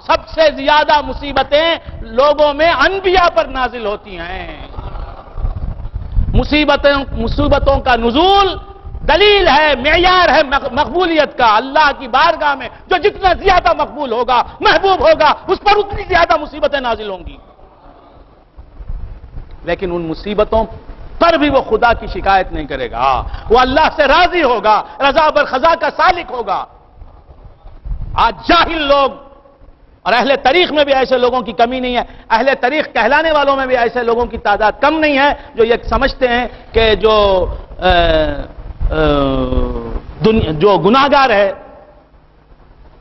سب سے زیادہ مصیبتیں لوگوں میں انبیاء پر نازل ہوتی ہیں۔ مصیبتوں کا نزول دلیل ہے، معیار ہے مقبولیت کا۔ اللہ کی بارگاہ میں جو جتنا زیادہ مقبول ہوگا، محبوب ہوگا، اس پر اتنی زیادہ مصیبتیں نازل ہوں گی۔ لیکن ان مصیبتوں پر بھی وہ خدا کی شکایت نہیں کرے گا، وہ اللہ سے راضی ہوگا، رضا برخضا کا سالک ہوگا۔ آج جاہل لوگ، اور اہل تاریخ میں بھی ایسے لوگوں کی کمی نہیں ہے، اہل تاریخ کہلانے والوں میں بھی ایسے لوگوں کی تعداد کم نہیں ہے جو یہ سمجھتے ہیں کہ جو گناہگار ہے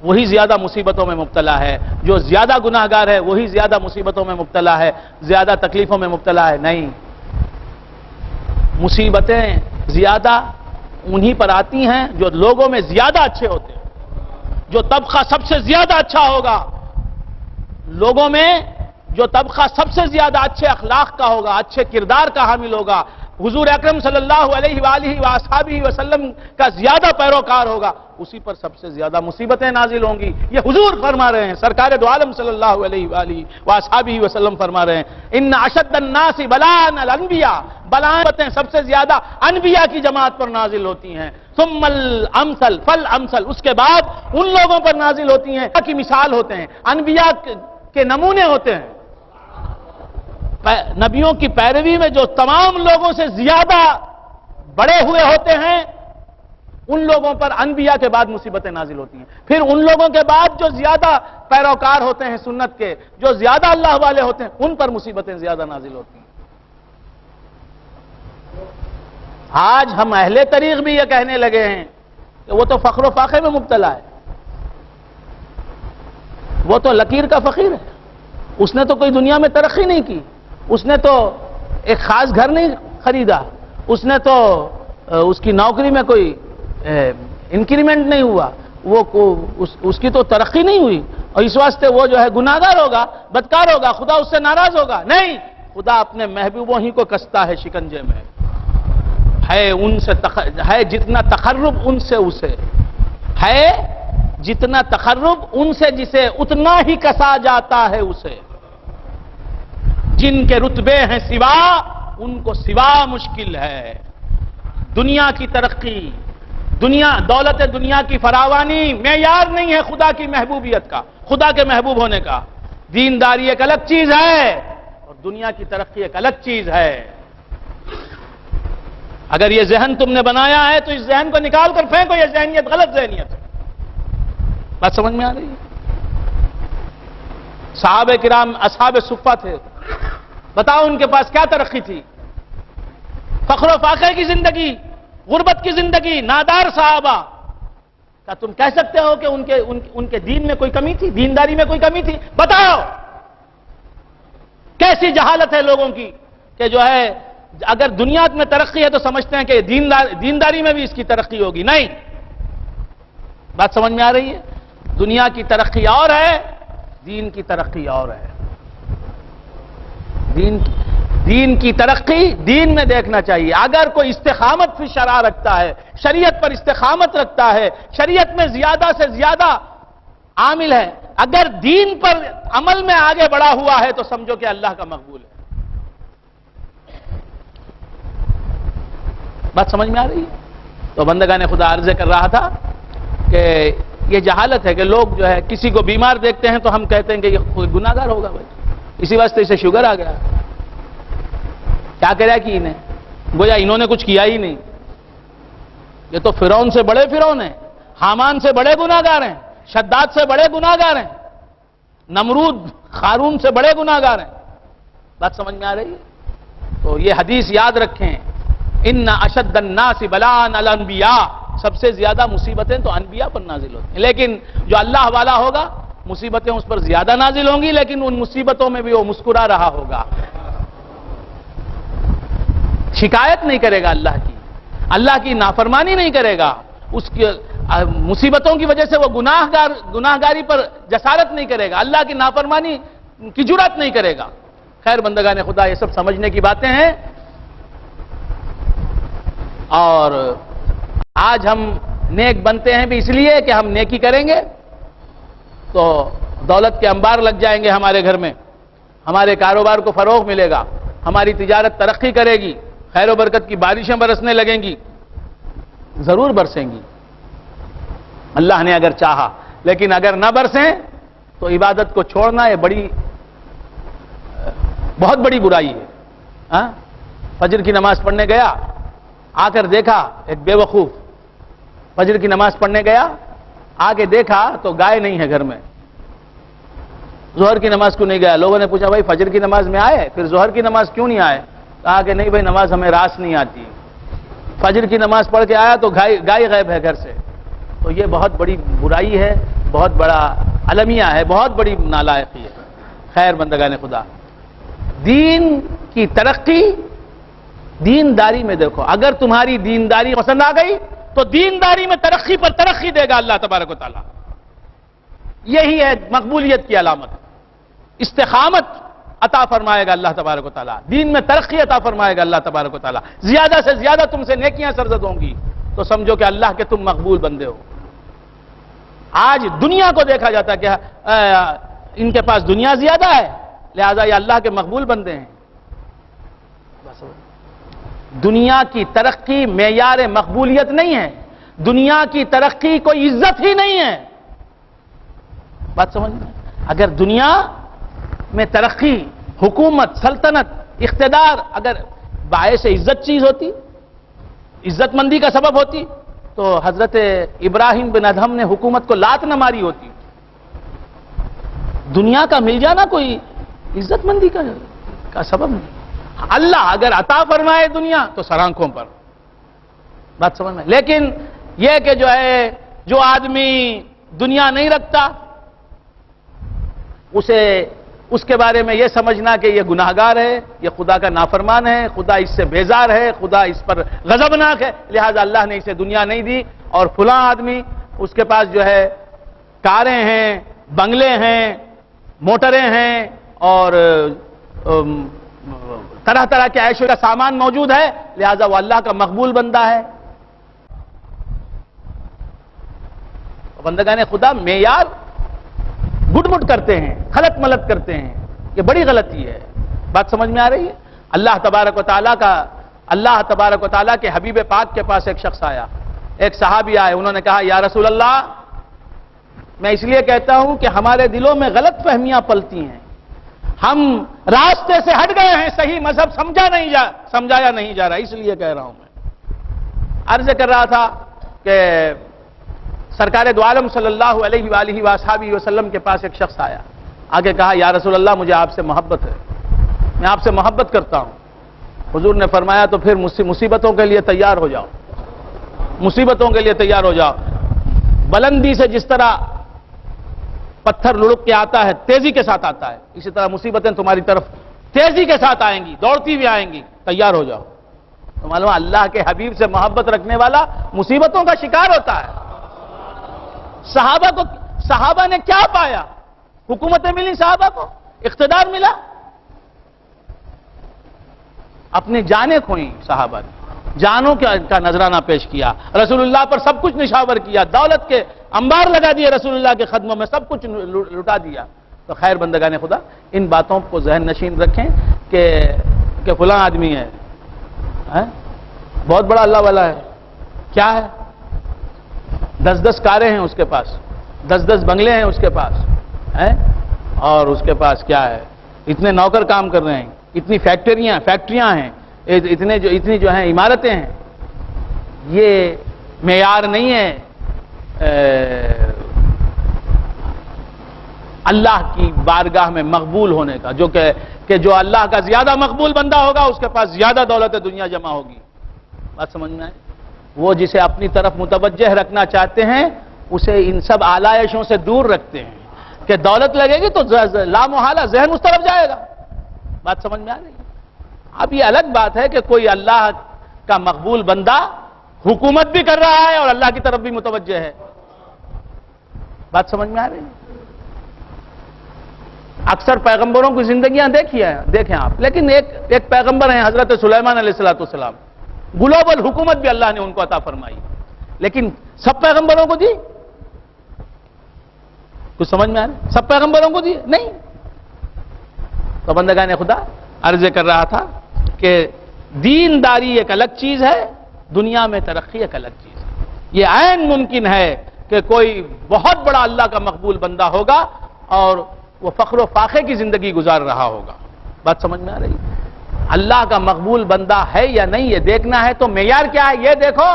وہی زیادہ مصیبتوں میں مبتلا ہے، جو زیادہ گناہگار ہے وہی زیادہ مصیبتوں میں مبتلا ہے، زیادہ تکلیفوں میں مبتلا ہے۔ نہیں، مصیبتیں زیادہ انہی پر آتی ہیں جو لوگوں میں زیادہ اچھے ہوتے ہیں۔ جو طبقہ سب سے زیادہ اچھا ہوگا لوگوں میں، جو طبقہ سب سے زیادہ اچھے اخلاق کا ہوگا، اچھے کردار کا حامل ہوگا، حضور اکرم صلی اللہ علیہ وآلہ وآصحابہ وسلم کا زیادہ پیروکار ہوگا، اسی پر سب سے زیادہ مصیبتیں نازل ہوں گی۔ یہ حضور فرما رہے ہیں، سرکار دو عالم صلی اللہ علیہ وآلہ وآصحابہ وسلم فرما رہے ہیں، ان اشد الناس بلاء الانبیاء، بلاءیں سب سے زیادہ انبیاء کی جماعت پر نازل ہوتی ہیں، ثم الامثل فالامثل، اس کے بعد ان لوگوں پر نازل ہوتی ہیں کی مثال ہوتے ہیں، انبیاء کے نمونے ہوتے ہیں۔ نبیوں کی پیروی میں جو تمام لوگوں سے زیادہ بڑے ہوئے ہوتے ہیں ان لوگوں پر انبیاء کے بعد مصیبتیں نازل ہوتی ہیں۔ پھر ان لوگوں کے بعد جو زیادہ پیروکار ہوتے ہیں سنت کے، جو زیادہ اللہ والے ہوتے ہیں، ان پر مصیبتیں زیادہ نازل ہوتی ہیں۔ آج ہم اہل طریق بھی یہ کہنے لگے ہیں کہ وہ تو فخر و فاخر میں مبتلا ہے، وہ تو لکیر کا فقیر ہے، اس نے تو کوئی دنیا میں ترقی نہیں کی، اس نے تو ایک خاص گھر نہیں خریدا، اس نے تو اس کی نوکری میں کوئی انکریمنٹ نہیں ہوا، اس کی تو ترقی نہیں ہوئی، اور اس واسطے وہ جو ہے گناہگار ہوگا، بدکار ہوگا، خدا اس سے ناراض ہوگا۔ نہیں، خدا اپنے محبوبوں ہی کو کستا ہے شکنجے میں، ہے جتنا تقرب ان سے اسے ہے، جتنا تقرب ان سے جسے اتنا ہی کسا جاتا ہے اسے۔ جن کے رتبے ہیں سوا ان کو سوا مشکل ہے۔ دنیا کی ترقی، دولت دنیا کی فراوانی معیار نہیں ہے خدا کی محبوبیت کا، خدا کے محبوب ہونے کا۔ دینداری ایک الگ چیز ہے اور دنیا کی ترقی ایک الگ چیز ہے۔ اگر یہ ذہن تم نے بنایا ہے تو اس ذہن کو نکال کر پھینکو، یہ ذہنیت غلط ذہنیت ہے۔ بات سمجھ میں آ رہی ہے؟ صحابہ کرام اصحاب صفہ تھے، بتاؤ ان کے پاس کیا ترقی تھی؟ فخر و فاخر کی زندگی، غربت کی زندگی، نادار صحابہ۔ کیا تم کہہ سکتے ہو کہ ان کے دین میں کوئی کمی تھی، دینداری میں کوئی کمی تھی؟ بتاؤ۔ کیسی جہالت ہے لوگوں کی کہ جو ہے اگر دنیا میں ترقی ہے تو سمجھتے ہیں کہ دینداری میں بھی اس کی ترقی ہوگی۔ نہیں، بات سمجھ میں آ رہی ہے؟ دنیا کی ترقی اور ہے، دین کی ترقی اور ہے۔ دین کی ترقی دین میں دیکھنا چاہیے۔ اگر کوئی استقامت فی شرع رکھتا ہے، شریعت پر استقامت رکھتا ہے، شریعت میں زیادہ سے زیادہ عامل ہے، اگر دین پر عمل میں آگے بڑھا ہوا ہے تو سمجھو کہ اللہ کا مقبول ہے۔ بات سمجھ میں آ رہی ہے؟ تو بندگان خدا عرض کر رہا تھا کہ یہ جہالت ہے کہ لوگ جو ہے کسی کو بیمار دیکھتے ہیں تو ہم کہتے ہیں کہ یہ کوئی گناہگار ہوگا بھائی، اسی واسطے اسے شوگر آ گیا۔ کیا کرا کہ انہیں گویا انہوں نے کچھ کیا ہی نہیں۔ یہ تو فرعون سے بڑے فرعون ہیں، حامان سے بڑے گناہگار ہیں، شداد سے بڑے گناہگار ہیں، نمرود قارون سے بڑے گناہگار ہیں۔ بات سمجھ میں آ رہی ہے؟ تو یہ حدیث یاد رکھیں، ان اشد الناس بلاء الانبیاء، سب سے زیادہ مصیبتیں تو انبیاء پر نازل ہوتی ہیں، لیکن جو اللہ والا ہوگا مصیبتیں اس پر زیادہ نازل ہوں گی، لیکن ان مصیبتوں میں بھی وہ مسکرا رہا ہوگا، شکایت نہیں کرے گا اللہ کی نافرمانی نہیں کرے گا، اس کی مصیبتوں کی وجہ سے وہ گناہگاری پر جسارت نہیں کرے گا، اللہ کی نافرمانی کی جرات نہیں کرے گا۔ خیر بندگان خدا، یہ سب سمجھنے کی باتیں ہیں، اور آج ہم نیک بنتے ہیں بھی اس لیے کہ ہم نیکی کریں گے تو دولت کے انبار لگ جائیں گے ہمارے گھر میں، ہمارے کاروبار کو فروغ ملے گا، ہماری تجارت ترقی کرے گی، خیر و برکت کی بارشیں برسنے لگیں گی، ضرور برسیں گی اللہ نے اگر چاہا۔ لیکن اگر نہ برسیں تو عبادت کو چھوڑنا یہ بہت بڑی برائی ہے۔ فجر کی نماز پڑھنے گیا، آ کر دیکھا ایک بے وقوف فجر کی نماز پڑھنے گیا، آ کے دیکھا تو گائے نہیں ہے گھر میں۔ ظہر کی نماز کیوں نہیں گیا؟ لوگوں نے پوچھا بھائی فجر کی نماز میں آئے، پھر ظہر کی نماز کیوں نہیں آئے؟ کہا کہ نہیں بھائی نماز ہمیں راس نہیں آتی، فجر کی نماز پڑھ کے آیا تو گائے غائب ہے گھر سے۔ تو یہ بہت بڑی برائی ہے، بہت بڑا المیہ ہے، بہت بڑی نالائقی ہے۔ خیر بندگان خدا، دین کی ترقی دینداری میں دیکھو، اگر تمہاری دینداری پسند آ گئی تو دینداری میں ترقی پر ترقی دے گا اللہ تبارک و تعالی۔ یہی ہے مقبولیت کی علامت، استقامت عطا فرمائے گا اللہ تبارک و تعالی، دین میں ترقی عطا فرمائے گا اللہ تبارک و تعالی، زیادہ سے زیادہ تم سے نیکیاں سرزد ہوں گی تو سمجھو کہ اللہ کے تم مقبول بندے ہو۔ آج دنیا کو دیکھا جاتا ہے کہ ان کے پاس دنیا زیادہ ہے لہذا یہ اللہ کے مقبول بندے ہیں۔ دنیا کی ترقی معیار مقبولیت نہیں ہے، دنیا کی ترقی کوئی عزت ہی نہیں ہے۔ بات سمجھ میں؟ اگر دنیا میں ترقی، حکومت، سلطنت، اقتدار اگر باعث عزت چیز ہوتی، عزت مندی کا سبب ہوتی تو حضرت ابراہیم بن ادہم نے حکومت کو لات نہ ماری ہوتی۔ دنیا کا مل جانا کوئی عزت مندی کا سبب نہیں۔ اللہ اگر عطا فرمائے دنیا تو سر آنکھوں پر، بات سمجھ میں؟ لیکن یہ کہ جو آدمی دنیا نہیں رکھتا اس کے بارے میں یہ سمجھنا کہ یہ گناہگار ہے، یہ خدا کا نافرمان ہے، خدا اس سے بیزار ہے، خدا اس پر غضبناک ہے، لہذا اللہ نے اسے دنیا نہیں دی، اور فلاں آدمی اس کے پاس کاریں ہیں، بنگلے ہیں، موٹریں ہیں اور طرح طرح کے عیش کا سامان موجود ہے، لہذا وہ اللہ کا مقبول بندہ ہے۔ بندگان خدا معیار گٹ مٹ کرتے ہیں، خلط ملط کرتے ہیں، یہ بڑی غلطی ہے۔ بات سمجھ میں آ رہی ہے؟ اللہ تبارک و تعالیٰ کے حبیب پاک کے پاس ایک شخص آیا، ایک صحابی آئے، انہوں نے کہا یا رسول اللہ، میں اس لیے کہتا ہوں کہ ہمارے دلوں میں غلط فہمیاں پلتی ہیں، ہم راستے سے ہٹ گئے ہیں، صحیح مذہب سمجھایا نہیں جا رہا، اس لیے کہہ رہا ہوں میں۔ عرض کر رہا تھا کہ سرکار دو عالم صلی اللہ علیہ وآلہ وآصحابہ وسلم کے پاس ایک شخص آیا، آگے کہا یا رسول اللہ مجھے آپ سے محبت ہے، میں آپ سے محبت کرتا ہوں۔ حضور نے فرمایا تو پھر مصیبتوں کے لیے تیار ہو جاؤ، مصیبتوں کے لیے تیار ہو جاؤ۔ بلندی سے جس طرح پتھر لڑک کے آتا ہے، تیزی کے ساتھ آتا ہے، اسی طرح مصیبتیں تمہاری طرف تیزی کے ساتھ آئیں گی، دوڑتی ہوئی آئیں گی، تیار ہو جاؤ۔ تو معلوم اللہ کے حبیب سے محبت رکھنے والا مصیبتوں کا شکار ہوتا ہے۔ صحابہ نے کیا پایا؟ حکومتیں ملی صحابہ کو، اقتدار ملا، اپنی جانیں کھوئیں صحابہ نے، جانوں کا نذرانہ پیش کیا، رسول اللہ پر سب کچھ نشاور کیا، دولت کے انبار لگا دیے رسول اللہ کے قدموں میں، سب کچھ لٹا دیا۔ تو خیر بندگان خدا، ان باتوں کو ذہن نشین رکھیں کہ فلاں آدمی ہے بہت بڑا اللہ والا ہے، کیا ہے؟ 10 کاریں ہیں اس کے پاس، 10 بنگلے ہیں اس کے پاس، اور اس کے پاس کیا ہے؟ اتنے نوکر کام کر رہے ہیں، اتنی فیکٹریاں ہیں، اتنی عمارتیں ہیں۔ یہ معیار نہیں ہے اللہ کی بارگاہ میں مقبول ہونے کا، کہ جو اللہ کا زیادہ مقبول بندہ ہوگا اس کے پاس زیادہ دولت دنیا جمع ہوگی۔ بات سمجھ میں آئے؟ وہ جسے اپنی طرف متوجہ رکھنا چاہتے ہیں اسے ان سب آلائشوں سے دور رکھتے ہیں کہ دولت لگے گی تو لا محالہ ذہن اس طرف جائے گا۔ بات سمجھ میں آ رہی ہے؟ اب یہ الگ بات ہے کہ کوئی اللہ کا مقبول بندہ حکومت بھی کر رہا ہے اور اللہ کی طرف بھی متوجہ ہے۔ بات سمجھ میں آ رہی ہے؟ اکثر پیغمبروں کی زندگیاں دیکھیں آپ، لیکن ایک پیغمبر ہیں حضرت سلیمان علیہ السلام، گلوبل حکومت بھی اللہ نے ان کو عطا فرمائی، لیکن سب پیغمبروں کو دی؟ کچھ سمجھ میں آ رہا ہے؟ سب پیغمبروں کو دیے نہیں. تو بندگان خدا عرض کر رہا تھا کہ دینداری ایک الگ چیز ہے، دنیا میں ترقی ایک الگ چیز ہے. یہ عین ممکن ہے کہ کوئی بہت بڑا اللہ کا مقبول بندہ ہوگا اور وہ فخر و فاخر کی زندگی گزار رہا ہوگا. بات سمجھ میں آ رہی؟ اللہ کا مقبول بندہ ہے یا نہیں یہ دیکھنا ہے تو معیار کیا ہے؟ یہ دیکھو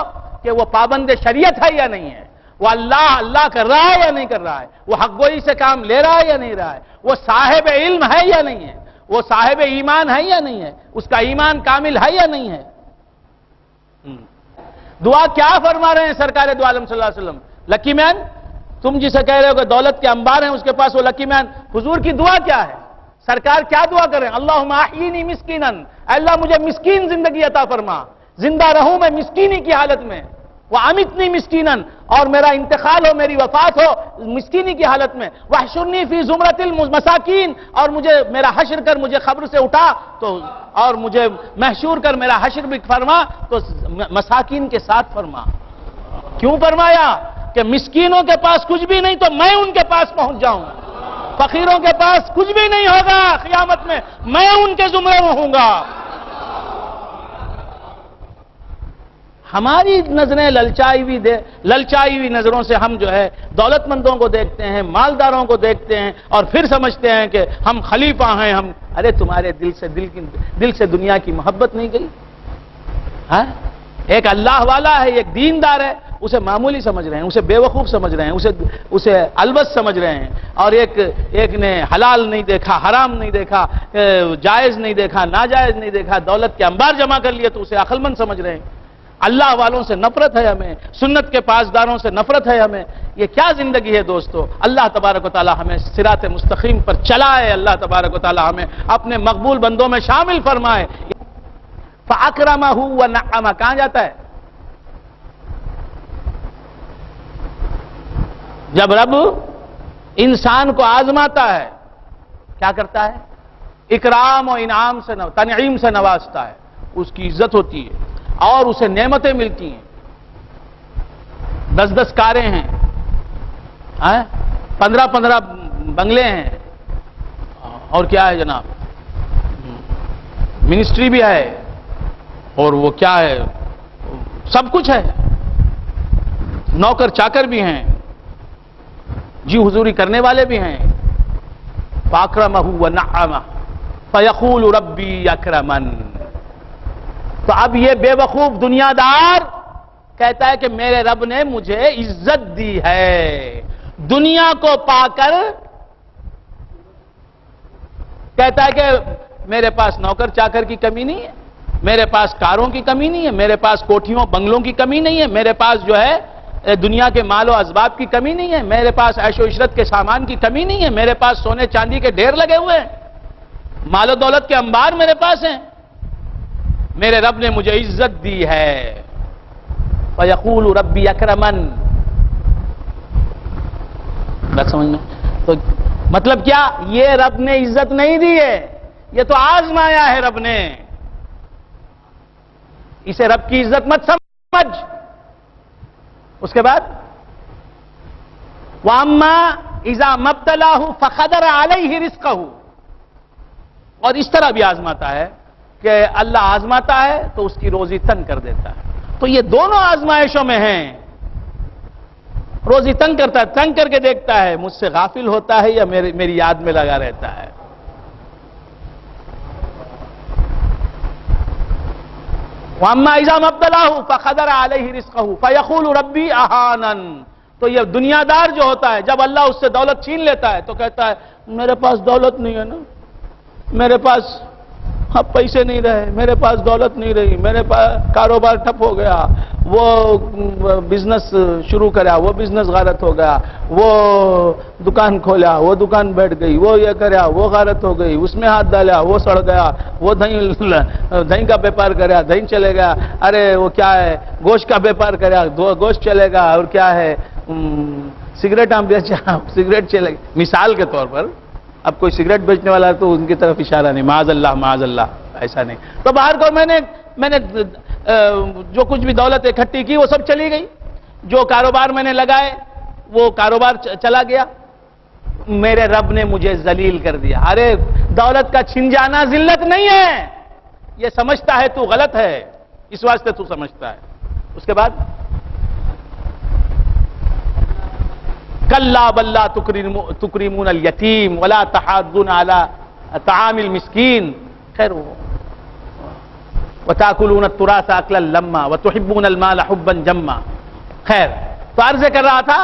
کہ وہ پابند شریعت ہے یا نہیں ہے، وہ اللہ کر رہا ہے یا نہیں کر رہا ہے، وہ حق گوئی سے کام لے رہا ہے یا نہیں رہا ہے، وہ صاحب علم ہے یا نہیں ہے، وہ صاحب ایمان ہے یا نہیں ہے، اس کا ایمان کامل ہے یا نہیں ہے. دعا کیا فرما رہے ہیں سرکار دو عالم صلی اللہ علیہ وسلم؟ لکی مین، تم جسے کہہ رہے ہو کہ دولت کے انبار ہیں اس کے پاس وہ لکی مین، حضور کی دعا کیا ہے؟ سرکار کیا دعا کریں؟ اللہم احیینی مسکینا، اے اللہ مجھے مسکین زندگی عطا فرما، زندہ رہوں میں مسکینی کی حالت میں. وَأَمِتْنِي مِسْكِينًا، اور میرا انتقال ہو، میری وفات ہو مسکینی کی حالت میں. وَاحْشُرْنِي فِي زُمْرَةِ الْمَسَاكِينَ، اور مجھے میرا حشر کر، مجھے قبر سے اٹھا تو اور مجھے محشور کر، میرا حشر بھی فرما تو مساکین کے ساتھ فرما. کیوں فرمایا؟ کہ مسکینوں کے پاس کچھ بھی نہیں تو میں ان کے پاس پہنچ جاؤں، فقیروں کے پاس کچھ بھی نہیں ہوگا قیامت میں ان کے زمرے میں ہوں گا. ہماری نظریں للچائی ہوئی نظروں سے ہم جو ہے دولت مندوں کو دیکھتے ہیں، مالداروں کو دیکھتے ہیں اور پھر سمجھتے ہیں کہ ہم خلیفہ ہیں. ارے تمہارے دل سے دنیا کی محبت نہیں گئی؟ ہاں، ایک اللہ والا ہے، ایک دیندار ہے، اسے معمولی سمجھ رہے ہیں، اسے بے وقوف سمجھ رہے ہیں، اسے البس سمجھ رہے ہیں. اور ایک نے حلال نہیں دیکھا، حرام نہیں دیکھا، جائز نہیں دیکھا، ناجائز نہیں دیکھا، دولت کے انبار جمع کر لیے تو اسے عقل مند سمجھ رہے ہیں. اللہ والوں سے نفرت ہے ہمیں، سنت کے پاسداروں سے نفرت ہے ہمیں. یہ کیا زندگی ہے دوستو؟ اللہ تبارک و تعالی ہمیں صراط مستقیم پر چلائے، اللہ تبارک و تعالی ہمیں اپنے مقبول بندوں میں شامل فرمائے. فَأَكْرَمَهُ وَنَعَّمَهُ، کہاں جاتا ہے؟ جب رب انسان کو آزماتا ہے کیا کرتا ہے؟ اکرام و انعام سے تنعیم سے نوازتا ہے، اس کی عزت ہوتی ہے اور اسے نعمتیں ملتی ہیں. 10 کاریں ہیں، 15 بنگلے ہیں، اور کیا ہے جناب، منسٹری بھی ہے، اور وہ کیا ہے، سب کچھ ہے، نوکر چاکر بھی ہیں، جی حضوری کرنے والے بھی ہیں. فَأَكْرَمَهُ وَنَعَّمَهُ فَيَقُولُ رَبِّي أَكْرَمَنِ. تو اب یہ بے وقوف دنیا دار کہتا ہے کہ میرے رب نے مجھے عزت دی ہے. دنیا کو پا کر کہتا ہے کہ میرے پاس نوکر چاکر کی کمی نہیں ہے، میرے پاس کاروں کی کمی نہیں ہے، میرے پاس کوٹھیوں بنگلوں کی کمی نہیں ہے، میرے پاس جو ہے دنیا کے مال و اسباب کی کمی نہیں ہے، میرے پاس عیش و عشرت کے سامان کی کمی نہیں ہے، میرے پاس سونے چاندی کے ڈھیر لگے ہوئے ہیں، مال و دولت کے انبار میرے پاس ہیں. میرے رب نے مجھے عزت دی ہے. فَيَقُولُ رَبِّي أَكْرَمَنِ. بات سمجھ میں؟ تو مطلب کیا؟ یہ رب نے عزت نہیں دی ہے، یہ تو آزمایا ہے رب نے. اسے رب کی عزت مت سمجھ. اس کے بعد وَأَمَّا إِذَا مَا ابْتَلَاهُ فَقَدَرَ عَلَيْهِ رِزْقَهُ. اور اس طرح بھی آزماتا ہے کہ اللہ آزماتا ہے تو اس کی روزی تنگ کر دیتا ہے. تو یہ دونوں آزمائشوں میں ہیں. روزی تنگ کرتا ہے، تنگ کر کے دیکھتا ہے مجھ سے غافل ہوتا ہے یا میری یاد میں لگا رہتا ہے. وَأَمَّا إِذَا مَا ابْتَلَاهُ فَقَدَرَ عَلَيْهِ رِزْقَهُ فَيَقُولُ رَبِّي أَهَانَنِ. تو یہ دنیا دار جو ہوتا ہے جب اللہ اس سے دولت چھین لیتا ہے تو کہتا ہے میرے پاس دولت نہیں ہے نا، میرے پاس اب پیسے نہیں رہے، میرے پاس دولت نہیں رہی، میرے پاس کاروبار ٹھپ ہو گیا، وہ بزنس شروع کرا وہ بزنس غارت ہو گیا، وہ دکان کھولا وہ دکان بیٹھ گئی، وہ یہ کرا وہ غارت ہو گئی، اس میں ہاتھ ڈالا وہ سڑ گیا، وہ دہی کا بیپار کرا دہی چلے گیا، ارے وہ کیا ہے گوشت کا بیپار کرا گوشت چلے گا، اور کیا ہے سگریٹ ہم بیچا سگریٹ چلے گا. مثال کے طور پر اب کوئی سگریٹ بیچنے والا ہے تو ان کی طرف اشارہ نہیں، معاذ اللہ ایسا نہیں. تو باہر کو میں نے جو کچھ بھی دولت اکٹھی کی وہ سب چلی گئی، جو کاروبار میں نے لگائے وہ کاروبار چلا گیا. میرے رب نے مجھے ذلیل کر دیا. ارے دولت کا چھن جانا ذلت نہیں ہے، یہ سمجھتا ہے تو غلط ہے، اس واسطے تو سمجھتا ہے. اس کے بعد کلا بل لا تکرمون الیتیم ولا تحاضون علی طعام المسکین. خیر وتاکلون التراث اکلا لما وتحبون المال حبا جما. خیر تو عرض کر رہا تھا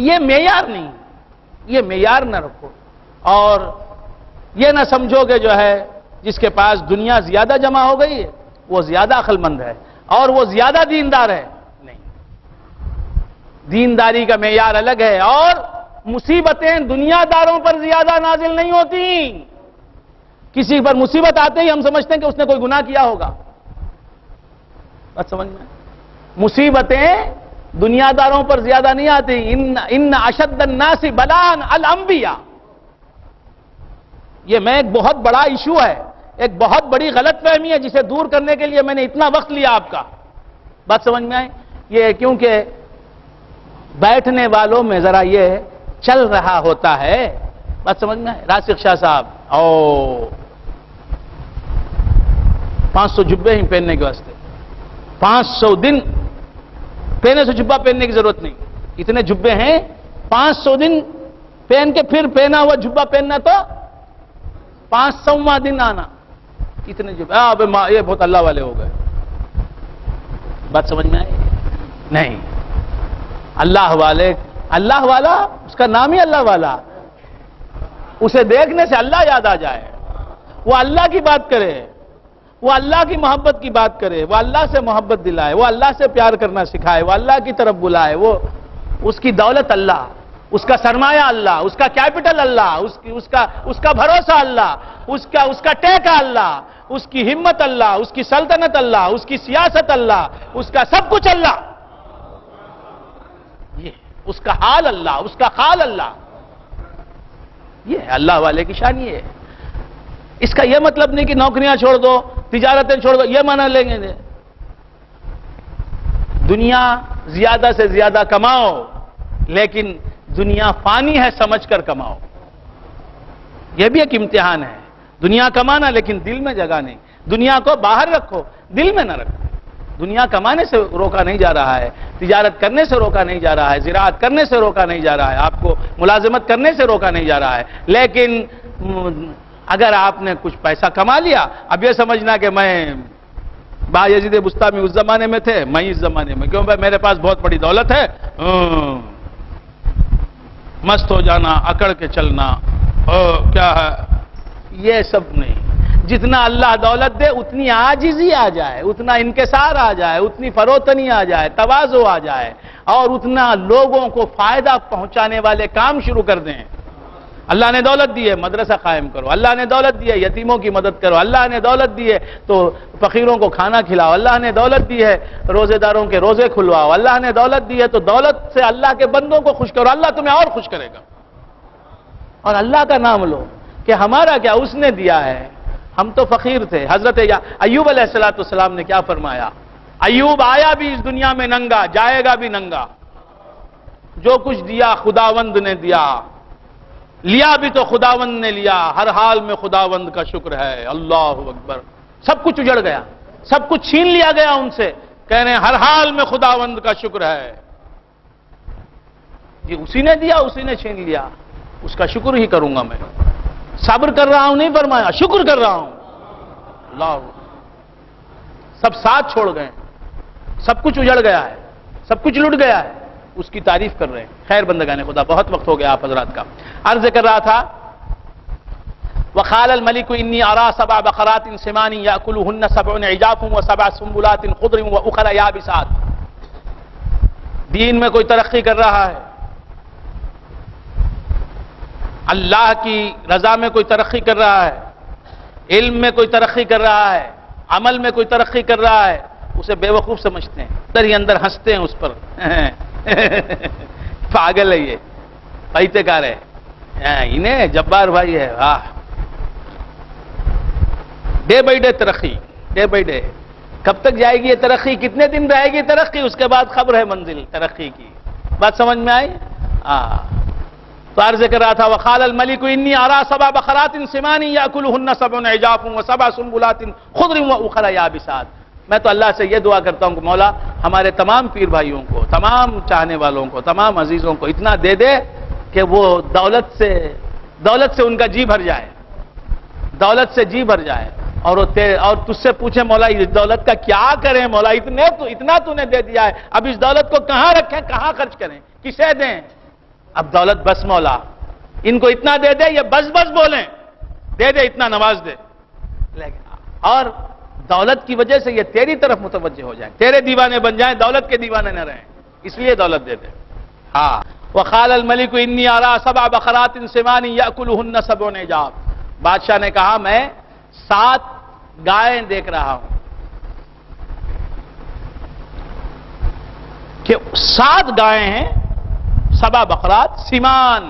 یہ معیار نہیں، یہ معیار نہ رکھو اور یہ نہ سمجھو کہ جو ہے جس کے پاس دنیا زیادہ جمع ہو گئی ہے وہ زیادہ عقل مند ہے اور وہ زیادہ دیندار ہے. نہیں، دینداری کا معیار الگ ہے اور مصیبتیں دنیا داروں پر زیادہ نازل نہیں ہوتی. کسی پر مصیبت آتے ہی ہم سمجھتے ہیں کہ اس نے کوئی گناہ کیا ہوگا. بات سمجھ میں؟ مصیبتیں دنیا داروں پر زیادہ نہیں آتی. ان اشد الناس بلاء الانبیاء. یہ میں ایک بہت بڑا ایشو ہے، ایک بہت بڑی غلط فہمی ہے جسے دور کرنے کے لیے میں نے اتنا وقت لیا آپ کا. بات سمجھ میں آئی؟ یہ کیونکہ بیٹھنے والوں میں ذرا یہ چل رہا ہوتا ہے. بات سمجھ میں آئی؟ راسخ شاہ صاحب 500 جبے ہی پہننے کے واسطے 500 دن پہنے سے جبہ پہننے کی ضرورت نہیں. اتنے جبے ہیں 500 دن پہن کے پھر پہنا ہوا جبہ پہننا تو 500واں دن آنا. اتنے جبے یہ بہت اللہ والے ہو گئے. بات سمجھ میں آئی؟ نہیں، اللہ والے، اللہ والا اس کا نام ہی اللہ والا. اسے دیکھنے سے اللہ یاد آ جائے، وہ اللہ کی بات کرے، وہ اللہ کی محبت کی بات کرے، وہ اللہ سے محبت دلائے، وہ اللہ سے پیار کرنا سکھائے، وہ اللہ کی طرف بلائے. وہ اس کی دولت اللہ، اس کا سرمایہ اللہ، اس کا کیپٹل اللہ، اس کا بھروسہ اللہ، اس کا ٹیکہ اللہ، اس کی ہمت اللہ، اس کی سلطنت اللہ، اس کی سیاست اللہ، اس کا سب کچھ اللہ. یہ اس کا حال اللہ، اس کا خال اللہ. یہ ہے اللہ والے کی شان. یہ ہے. اس کا یہ مطلب نہیں کہ نوکریاں چھوڑ دو، تجارتیں چھوڑ دو، یہ معنی لیں گے. دنیا زیادہ سے زیادہ کماؤ لیکن دنیا فانی ہے سمجھ کر کماؤ. یہ بھی ایک امتحان ہے. دنیا کمانا لیکن دل میں جگہ نہیں. دنیا کو باہر رکھو، دل میں نہ رکھو. دنیا کمانے سے روکا نہیں جا رہا ہے، تجارت کرنے سے روکا نہیں جا رہا ہے، زراعت کرنے سے روکا نہیں جا رہا ہے، آپ کو ملازمت کرنے سے روکا نہیں جا رہا ہے. لیکن اگر آپ نے کچھ پیسہ کما لیا، اب یہ سمجھنا کہ میں بایزید بستامی اس زمانے میں تھے، میں اس زمانے میں، کیوں بھائی میرے پاس بہت بڑی دولت ہے، مست ہو جانا، اکڑ کے چلنا، کیا ہے، یہ سب نہیں. جتنا اللہ دولت دے اتنی عاجزی آ جائے، اتنا انکسار آ جائے، اتنی فروتنی آ جائے، تواضع آ جائے اور اتنا لوگوں کو فائدہ پہنچانے والے کام شروع کر دیں. اللہ نے دولت دی ہے، مدرسہ قائم کرو. اللہ نے دولت دی ہے، یتیموں کی مدد کرو. اللہ نے دولت دی ہے تو فقیروں کو کھانا کھلاؤ. اللہ نے دولت دی ہے روزے داروں کے روزے کھلواؤ. اللہ نے دولت دی ہے تو دولت سے اللہ کے بندوں کو خوش کرو. اللہ تمہیں اور خوش کرے گا. اور اللہ کا نام لو کہ ہمارا کیا، اس نے دیا ہے. ہم تو فقیر تھے. حضرت ایوب علیہ السلام نے کیا فرمایا؟ ایوب آیا بھی اس دنیا میں ننگا، جائے گا بھی ننگا. جو کچھ دیا خداوند نے دیا، لیا بھی تو خداوند نے لیا. ہر حال میں خداوند کا شکر ہے. اللہ اکبر. سب کچھ اجڑ گیا، سب کچھ چھین لیا گیا ان سے. کہہ رہے ہیں ہر حال میں خداوند کا شکر ہے. جی اسی نے دیا، اسی نے چھین لیا، اس کا شکر ہی کروں گا میں. صبر کر رہا ہوں نہیں فرمایا، شکر کر رہا ہوں. اللہ، سب ساتھ چھوڑ گئے، سب کچھ اجڑ گیا ہے، سب کچھ لٹ گیا ہے، اس کی تعریف کر رہے ہیں. خیر بندگان خدا، بہت وقت ہو گیا آپ حضرات کا. عرض کر رہا تھا وقال الملك انی ارى 7 بقرات سمان یاکلهن 7 عجاف و7 سنبلات خضر واخر یابسات. دین میں کوئی ترقی کر رہا ہے، اللہ کی رضا میں کوئی ترقی کر رہا ہے، علم میں کوئی ترقی کر رہا ہے، عمل میں کوئی ترقی کر رہا ہے، اسے بے وقوف سمجھتے ہیں. اندر ہی اندر ہنستے ہیں اس پر. پاگل ہے، یہ پیتے کار ہے، انہیں جبار بھائی ہے. ڈے بائی ڈے ترقی، ڈے بائی ڈے. کب تک جائے گی یہ ترقی؟ کتنے دن رہے گی ترقی؟ اس کے بعد خبر ہے منزل ترقی کی. بات سمجھ میں آئی؟ تو عرض کر رہا تھا وقال الملك انی ارى 7 بقرات سمان یاکلهن 7 عجاف و7 سنبلات خضر واخرى یابسات. میں تو اللہ سے یہ دعا کرتا ہوں کہ مولا ہمارے تمام پیر بھائیوں کو، تمام چاہنے والوں کو، تمام عزیزوں کو اتنا دے دے کہ وہ دولت سے ان کا جی بھر جائے، دولت سے جی بھر جائے، اور تجھ سے پوچھیں مولا اس دولت کا کیا کریں مولا، اتنا تو نے دے دیا ہے، اب اس دولت کو کہاں رکھیں، کہاں خرچ کریں، کسے دیں؟ اب دولت بس مولا ان کو اتنا دے دے، یہ بس بولیں، دے دے اتنا نواز دے، اور دولت کی وجہ سے یہ تیری طرف متوجہ ہو جائیں، تیرے دیوانے بن جائیں، دولت کے دیوانے نہ رہیں، اس لیے دولت دے دے. ہاں وقال الملك انی ارى 7 بقرات سمان یاکلهن 7 عجاف. بادشاہ نے کہا میں 7 گائیں دیکھ رہا ہوں کہ 7 گائیں ہیں، 7 بقرات سمان.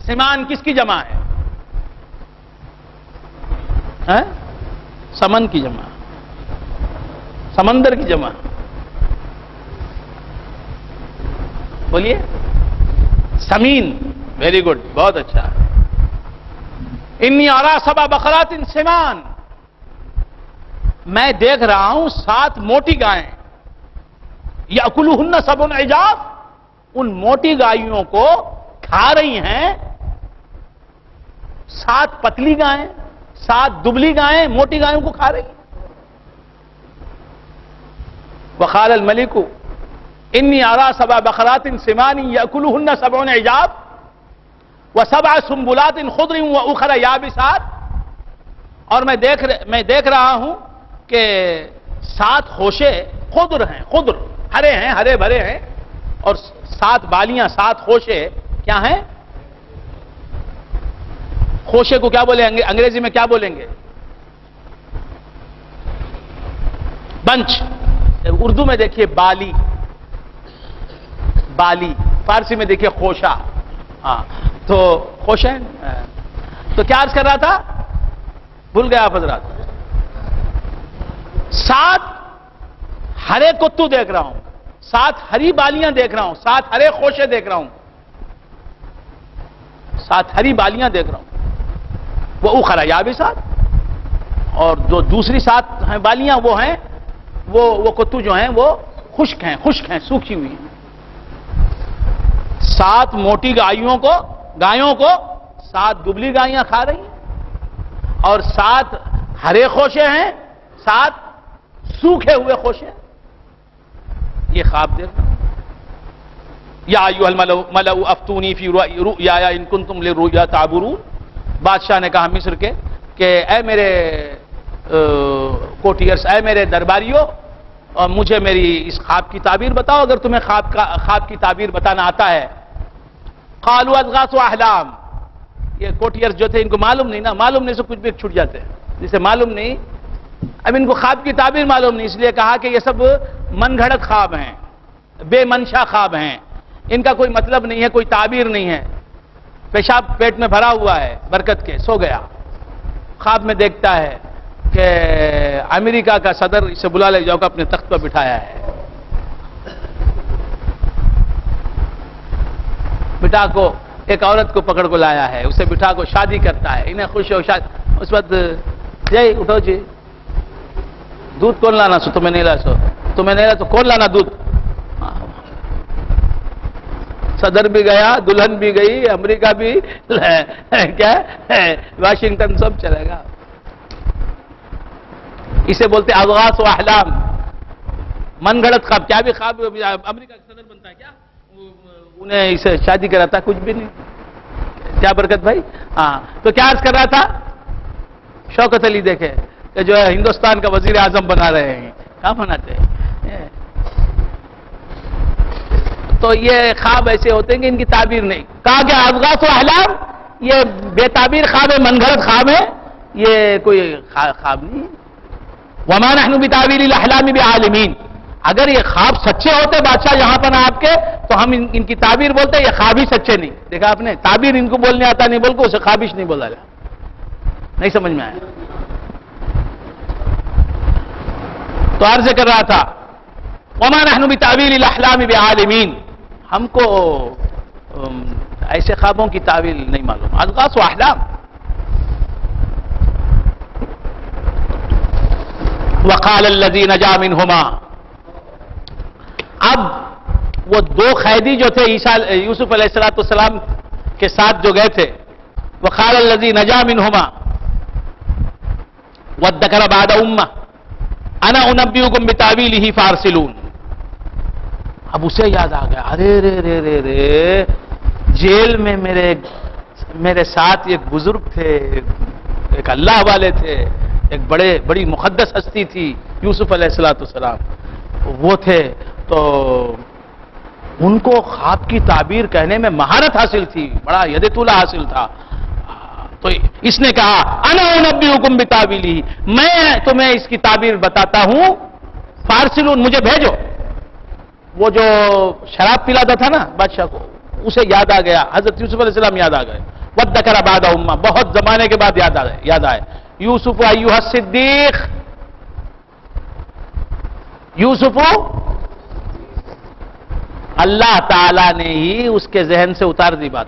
سمان کس کی جمع ہے؟ سمن کی جمع، سمندر کی جمع. بولیے سمین. ویری گڈ، بہت اچھا. انی ارى 7 بقرات سمان، میں دیکھ رہا ہوں 7 موٹی گائیں، یاکلهن 7 عجاف، ان موٹی گائیوں کو کھا رہی ہیں 7 پتلی گائیں، 7 دبلی گائیں موٹی گائیوں کو کھا رہی ہیں. وقال الملك انی ارى 7 بقرات سمان یاکلهن 7 عجاف و7 سنبلات خضر واخرى یابسات. اور میں دیکھ رہا ہوں کہ 7 خوشے خضر ہیں، خضر ہرے ہیں، ہرے بھرے ہیں، اور 7 بالیاں، 7 خوشے کیا ہیں؟ خوشے کو کیا بولیں گے انگریزی میں، کیا بولیں گے؟ بنچ. اردو میں دیکھیے بالی، بالی. فارسی میں دیکھیے خوشہ. ہاں تو خوشہ. تو کیا عرض کر رہا تھا، بھول گیا آپ حضرات. 7 ہرے کتو دیکھ رہا ہوں، 7 ہری بالیاں دیکھ رہا ہوں، 7 ہرے خوشے دیکھ رہا ہوں، 7 ہری بالیاں دیکھ رہا ہوں. وہ اخرى یابسات، اور جو دوسری 7 ہیں بالیاں وہ ہیں، وہ کتو جو ہیں وہ خشک ہیں، سوکھی ہوئی ہیں. 7 موٹی گائیوں کو 7 دبلی گائیاں کھا رہی ہیں، اور 7 ہرے خوشے ہیں، 7 سوکھے ہوئے خوشے. یہ خواب دیکھنا. یا ایھا الملأ افتونی فی رؤیایا ان کنتم للرؤیا تعبرون. بادشاہ نے کہا مصر کے کہ اے میرے کوٹیئرس، اے میرے درباریوں، اور مجھے میری اس خواب کی تعبیر بتاؤ اگر تمہیں خواب کی تعبیر بتانا آتا ہے. قالوا اضغاث احلام. یہ کوٹیئرس جو تھے ان کو معلوم نہیں نا، معلوم نہیں سے کچھ بھی چھوٹ جاتے ہیں، جسے معلوم نہیں. اب ان کو خواب کی تعبیر معلوم نہیں، اس لیے کہا کہ یہ سب من گھڑت خواب ہیں، بے منشا خواب ہیں، ان کا کوئی مطلب نہیں ہے، کوئی تعبیر نہیں ہے. پیشاب پیٹ میں بھرا ہوا ہے برکت کے، سو گیا، خواب میں دیکھتا ہے کہ امریکہ کا صدر اسے بلا لے جاؤ کہ اپنے تخت پر بٹھایا ہے. بٹھا کو ایک عورت کو پکڑ کو لایا ہے، اسے بٹھا کو شادی کرتا ہے، انہیں خوش ہو شادی. اس وقت جی اٹھو جی، دودھ کون لانا سو، تمہیں نہیں لا سو، تمہیں نہیں لا تو کون لانا دودھ. صدر بھی گیا، دلہن بھی گئی، امریکہ بھی، کیا واشنگٹن سب چلے گا. اسے بولتے اضغاث و احلام، من گھڑت خواب. کیا بھی خواب امریکہ کا صدر بنتا ہے کیا؟ انہیں اسے شادی کراتا کچھ بھی نہیں. کیا برکت بھائی. ہاں تو کیا عرض کر رہا تھا، شوکت علی دیکھے کہ جو ہے ہندوستان کا وزیر اعظم بنا رہے ہیں. کہاں بناتے ہیں؟ تو یہ خواب ایسے ہوتے ہیں کہ ان کی تعبیر نہیں. کہا کہ اضغاث و احلام، یہ بے تعبیر خواب ہے، من گھڑت خواب ہے، یہ کوئی خواب نہیں. وما نحن بتاویل الاحلام بعالمین. اگر یہ خواب سچے ہوتے بادشاہ یہاں پر آپ کے، تو ہم ان کی تعبیر بولتے، یہ خواب ہی سچے نہیں. دیکھا آپ نے، تعبیر ان کو بولنے آتا نہیں، بول کو اسے خوابش نہیں بولا جائے. نہیں سمجھ میں آیا. تو عرض کر رہا تھا وما نحن بتاویل الاحلام بعالمین، ہم کو ایسے خوابوں کی تعویل نہیں معلوم. اضغاث و احلام. وقال الذي نجا منهما. اب وہ دو قیدی جو تھے یوسف علیہ السلام کے ساتھ جو گئے تھے، وقال الذي نجا منهما وادكر بعد امه انا انبئكم بتاويله فارسلون. اب اسے یاد آ گیا، ارے رے رے رے رے جیل میں میرے ساتھ ایک بزرگ تھے، ایک اللہ والے تھے، ایک بڑی مقدس ہستی تھی یوسف علیہ السلام، وہ تھے، تو ان کو خواب کی تعبیر کہنے میں مہارت حاصل تھی، بڑا ید طولہ حاصل تھا. تو اس نے کہا انا انبئکم بتاویلہ، میں تمہیں اس کی تعبیر بتاتا ہوں، فارسلون، مجھے بھیجو. وہ جو شراب پلاتا تھا نا بادشاہ کو، اسے یاد آ گیا، حضرت یوسف علیہ السلام یاد آ گئے. وذکر بعد امہ، بہت زمانے کے بعد یاد آئے. یوسف ایھا الصدیق، یوسف، اللہ تعالی نے ہی اس کے ذہن سے اتار دی بات.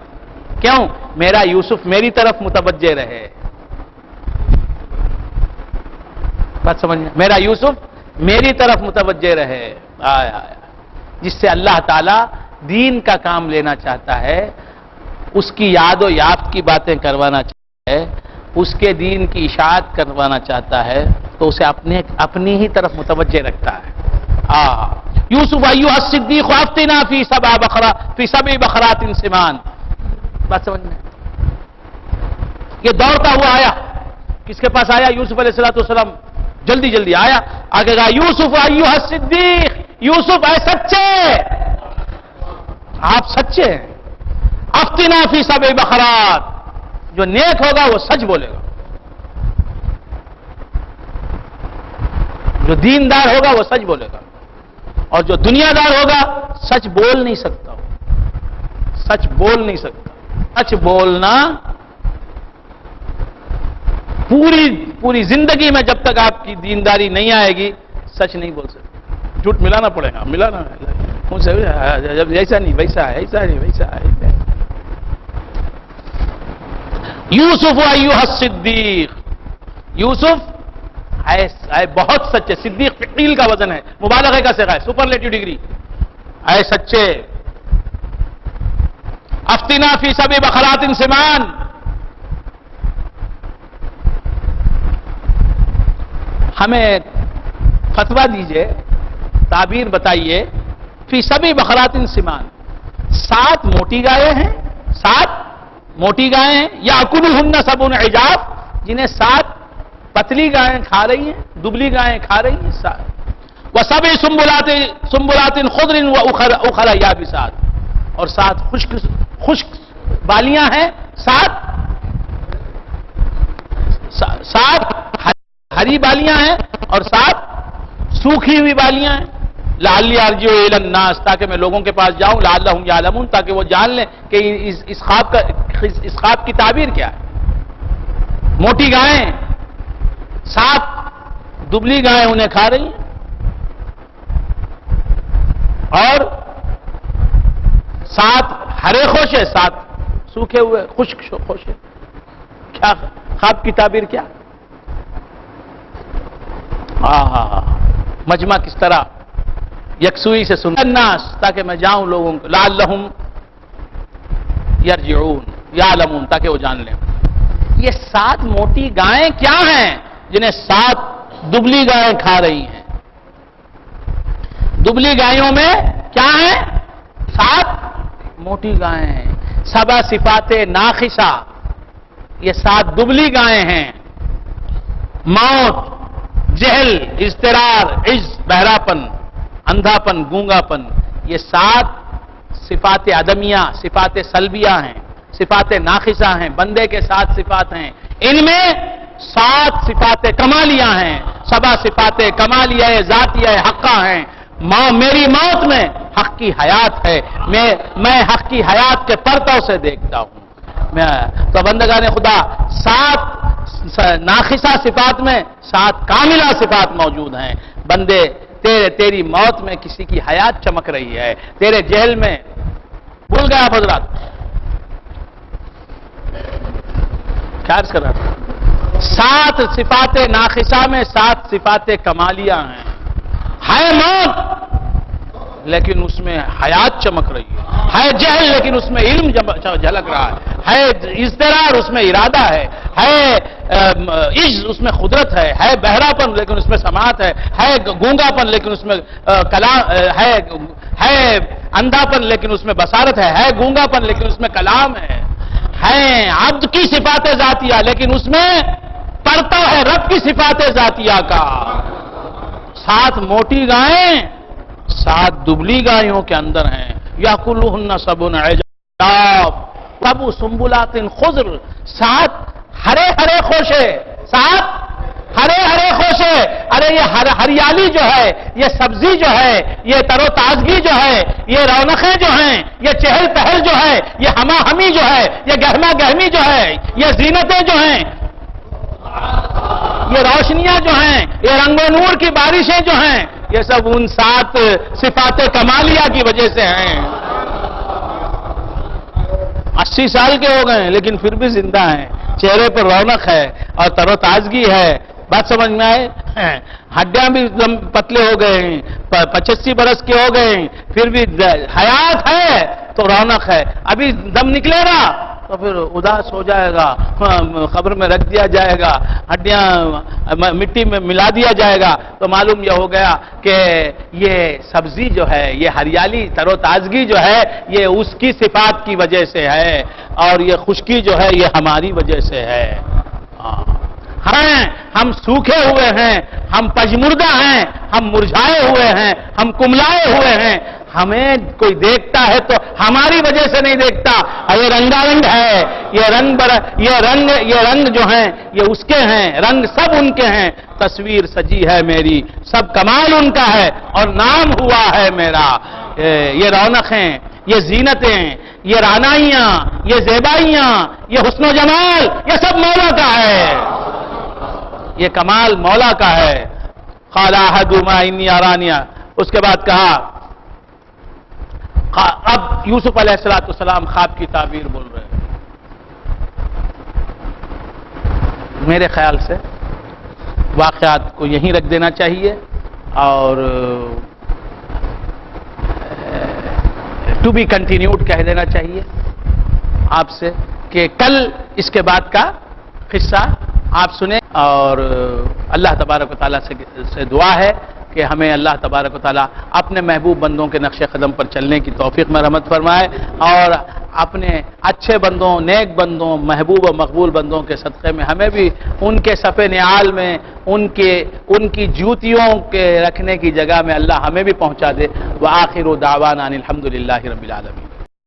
کیوں؟ میرا یوسف میری طرف متوجہ رہے. بات سمجھیں، میرا یوسف میری طرف متوجہ رہے. آیا جس سے اللہ تعالی دین کا کام لینا چاہتا ہے، اس کی یاد و یافت کی باتیں کروانا چاہتا ہے، اس کے دین کی اشاعت کروانا چاہتا ہے، تو اسے اپنی ہی طرف متوجہ رکھتا ہے. یوسف ایھا الصدیق افتنا فی سبع بقرات سمان. بات سمجھ میں؟ یہ دوڑتا ہوا آیا، کس کے پاس آیا؟ یوسف علیہ السلام. جلدی آیا، آگے کہا یوسف ایھا الصدیق، یوسف اے سچے، آپ سچے ہیں. افتنا فی سبع بقرات، جو نیک ہوگا وہ سچ بولے گا، جو دیندار ہوگا وہ سچ بولے گا، اور جو دنیا دار ہوگا سچ بول نہیں سکتا. سچ بول نہیں سکتا. سچ بولنا پوری زندگی میں جب تک آپ کی دینداری نہیں آئے گی، سچ نہیں بول سکتے. جھوٹ ملانا پڑے گا، ملانا ایسا نہیں ویسا ہے، ایسا نہیں ویسا ہے. یوسف ایھا الصدیق، یوسف اے بہت سچے. صدیق فعیل کا وزن ہے، مبالغہ کا صیغہ ہے، سپرلیٹو ڈگری. اے سچے، افتنا فی سبع بقرات سمان، ہمیں فتویٰ دیجئے، تعبیر بتائیے. فی سبع بقرات سمان، 7 موٹی گائیں ہیں، 7 موٹی گائیں ہیں، یاکلہن سبع عجاف، جنہیں 7 پتلی گائیں کھا رہی ہیں، دبلی گائیں کھا رہی ہیں. وسبع سنبلات خضر واخر یابسات، اور 7 خشک بالیاں ہیں، 7 ہری بالیاں ہیں، اور 7 سوکھی ہوئی بالیاں ہیں. لعلی ارجع الی الناس، تاکہ میں لوگوں کے پاس جاؤں، لعلہم یعلمون، تاکہ وہ جان لیں کہ اس خواب کی تعبیر کیا ہے. موٹی گائیں، 7 دبلی گائیں انہیں کھا رہی ہیں، اور 7 ہرے خوشے، 7 سوکھے ہوئے خشک خوشے. کیا خواب کی تعبیر کیا؟ مجمع کس طرح یکسوئی سے سن الناس، تاکہ میں جاؤں لوگوں کو، لعلہم یرجعون یعلمون، تاکہ وہ جان لیں. یہ 7 موٹی گائیں کیا ہیں جنہیں 7 دبلی گائیں کھا رہی ہیں؟ دبلی گائیوں میں کیا ہیں؟ 7 موٹی گائیں ہیں. سبع صفات ناقصہ، یہ 7 دبلی گائیں ہیں. موت، جہل، اضطرار، عجز، بہراپن، اندھاپن، گونگاپن، یہ 7 صفات عدمیہ، صفات سلبیہ ہیں، صفات ناقصہ ہیں. بندے کے 7 صفات ہیں، ان میں 7 صفات کمالیہ ہیں. سبع صفات کمالیہ ذاتیہ حقہ ہیں. میری موت میں حق کی حیات ہے، میں حق کی حیات کے پرتو سے دیکھتا ہوں. تو بندگان خدا 7 ناقصہ صفات میں 7 کاملہ صفات موجود ہیں. بندے تیری موت میں کسی کی حیات چمک رہی ہے، تیرے جہل میں بھول گیا حضرات، کیا عرض کر رہا تھا؟ 7 صفات ناقصہ میں 7 صفات کمالیہ ہیں. ہے موت لیکن اس میں حیات چمک رہی ہے جہل لیکن اس میں علم جھلک رہا ہے اضطرار اس میں ارادہ ہے عجز اس میں قدرت ہے بہراپن لیکن اس میں سماعت ہے گونگا پن لیکن اس میں کلام ہے اندھاپن لیکن اس میں بصارت ہے گونگا پن لیکن اس میں کلام ہے عبد کی صفات ذاتیہ لیکن اس میں پرتا ہے رب کی صفات ذاتیہ کا. 7 موٹی گائیں 7 دبلی گایوں کے اندر ہیں. یاکلہن سبع عجاف سبع سنبلات خضر. 7 ہرے ہرے خوشے 7 ہرے ہرے خوشے. ارے یہ ہریالی جو ہے یہ سبزی جو ہے یہ تر و تازگی جو ہے یہ رونقیں جو ہیں یہ چہل پہل جو ہے یہ ہما ہمی جو ہے یہ گہما گہمی جو ہے یہ زینتیں جو ہیں یہ روشنیاں جو ہیں یہ رنگ و نور کی بارشیں جو ہیں یہ سب ان 7 صفات کمالیہ کی وجہ سے ہیں. 80 سال کے ہو گئے لیکن پھر بھی زندہ ہیں. چہرے پر رونق ہے اور تر و تازگی ہے. بات سمجھ میں آئے؟ ہڈیاں بھی پتلے ہو گئے ہیں 85 برس کے ہو گئے ہیں پھر بھی حیات ہے تو رونق ہے. ابھی دم نکلے گا تو پھر اداس ہو جائے گا قبر میں رکھ دیا جائے گا ہڈیاں مٹی میں ملا دیا جائے گا تو معلوم یہ ہو گیا کہ یہ سبزی جو ہے یہ ہریالی تر و تازگی جو ہے یہ اس کی صفات کی وجہ سے ہے اور یہ خشکی جو ہے یہ ہماری وجہ سے ہے. ہم سوکھے ہوئے ہیں ہم پجمردہ ہیں ہم مرجھائے ہوئے ہیں ہم کملائے ہوئے ہیں. ہمیں کوئی دیکھتا ہے تو ہماری وجہ سے نہیں دیکھتا. یہ رنگا رنگ ہے یہ رنگ جو ہیں یہ اس کے ہیں رنگ سب ان کے ہیں. تصویر سجی ہے میری سب کمال ان کا ہے اور نام ہوا ہے میرا. یہ رونقیں یہ زینتیں یہ رانائیاں یہ زیبائیاں یہ حسن و جمال یہ سب مولا کا ہے. یہ کمال مولا کا ہے. قال احدهما انی ارانی. اس کے بعد کہا اب یوسف علیہ السلام خواب کی تعبیر بول رہے ہیں. میرے خیال سے واقعات کو یہیں رکھ دینا چاہیے اور ٹو بی کنٹینیوڈ کہہ دینا چاہیے آپ سے کہ کل اس کے بعد کا قصہ آپ سنیں. اور اللہ تبارک و تعالیٰ سے دعا ہے کہ ہمیں اللہ تبارک و تعالیٰ اپنے محبوب بندوں کے نقش قدم پر چلنے کی توفیق میں رحمت فرمائے اور اپنے اچھے بندوں نیک بندوں محبوب و مقبول بندوں کے صدقے میں ہمیں بھی ان کے صف نعال میں ان کی جوتیوں کے رکھنے کی جگہ میں اللہ ہمیں بھی پہنچا دے. وآخر دعوانا ان الحمدللہ رب العالمین.